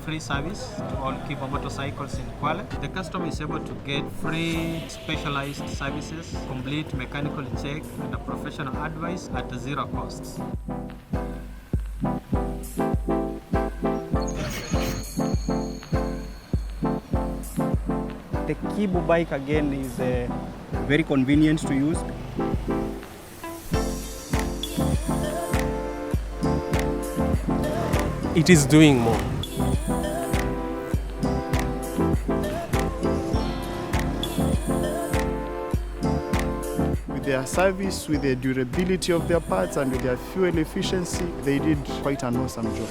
free service to all Kibo motorcycles in Kwale. The customer is able to get free specialized services, complete mechanical check, and a professional advice at zero costs. The Kibo bike again is very convenient to use. It is doing more. With their service, with the durability of their parts and with their fuel efficiency, they did quite an awesome job.